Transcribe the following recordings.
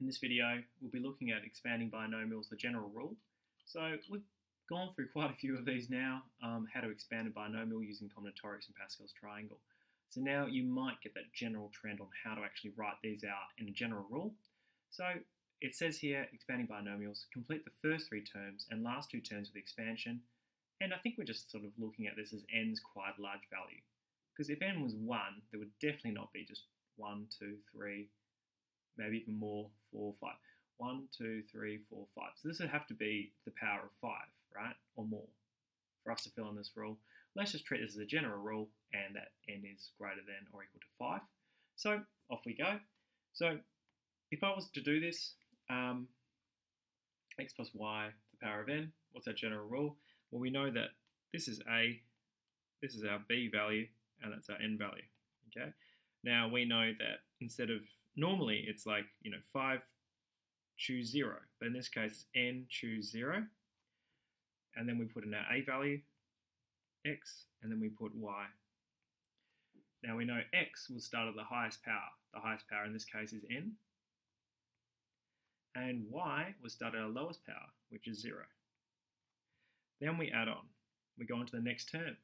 In this video, we'll be looking at expanding binomials, the general rule. So we've gone through quite a few of these now, how to expand a binomial using combinatorics and Pascal's triangle. So now you might get that general trend on how to actually write these out in a general rule. So it says here, expanding binomials, complete the first three terms and last two terms with expansion. And I think we're just sort of looking at this as n's quite a large value. Because if n was 1, there would definitely not be just 1, 2, 3, maybe even more, 4, 5. 1, 2, 3, 4, 5. So this would have to be the power of 5, right? Or more for us to fill in this rule. Let's just treat this as a general rule and that n is greater than or equal to 5. So off we go. So if I was to do this, x plus y to the power of n, what's our general rule? Well, we know that this is a, this is our b value, and that's our n value, okay? Now we know that instead of, normally it's like, 5 choose 0, but in this case n choose 0, and then we put in our a value, x, and then we put y. Now we know x will start at the highest power. The highest power in this case is n, and y will start at our lowest power, which is 0. Then we add on. We go on to the next term.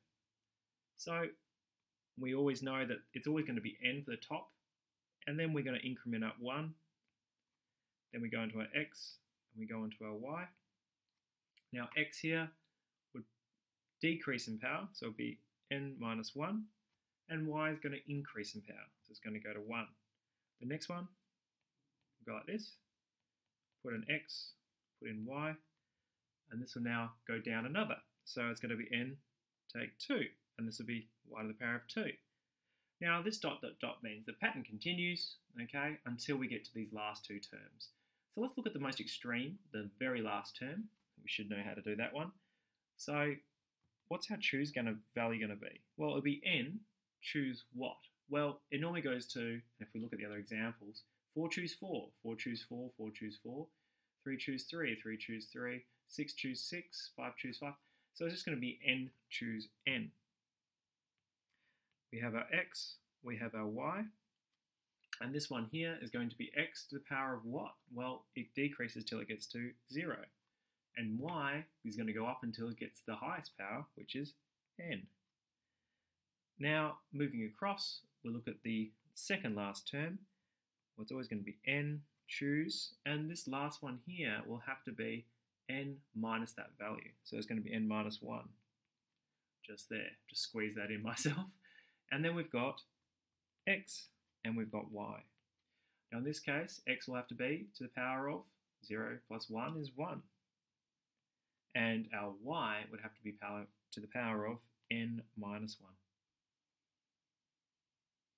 So we always know that it's always going to be n for the top, and then we're going to increment up 1. Then we go into our x, and we go into our y. Now x here would decrease in power, so it'll be n minus 1, and y is going to increase in power, so it's going to go to 1. The next one, we'll go like this, put in x, put in y, and this will now go down another. So it's going to be n take 2, and this will be y to the power of 2. Now this dot dot dot means the pattern continues, okay, until we get to these last two terms. So let's look at the most extreme, the very last term. We should know how to do that one. So what's our choose value going to be? Well, it'll be n choose what? Well, it normally goes to, if we look at the other examples, 4 choose 4, 4 choose 4, 4 choose 4, 3 choose 3, 3 choose 3, 6 choose 6, 5 choose 5. So it's just going to be n choose n. We have our x, we have our y, and this one here is going to be x to the power of what? Well, it decreases till it gets to 0. And y is going to go up until it gets the highest power, which is n. Now, moving across, we'll look at the second last term. Well, it's always going to be n choose, and this last one here will have to be n minus that value. So it's going to be n minus 1. Just there, just squeeze that in myself. And then we've got x and we've got y. Now in this case, x will have to be to the power of 0 plus 1 is 1. And our y would have to be to the power of n minus 1.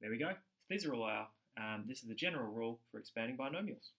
There we go. So these are all our, this is the general rule for expanding binomials.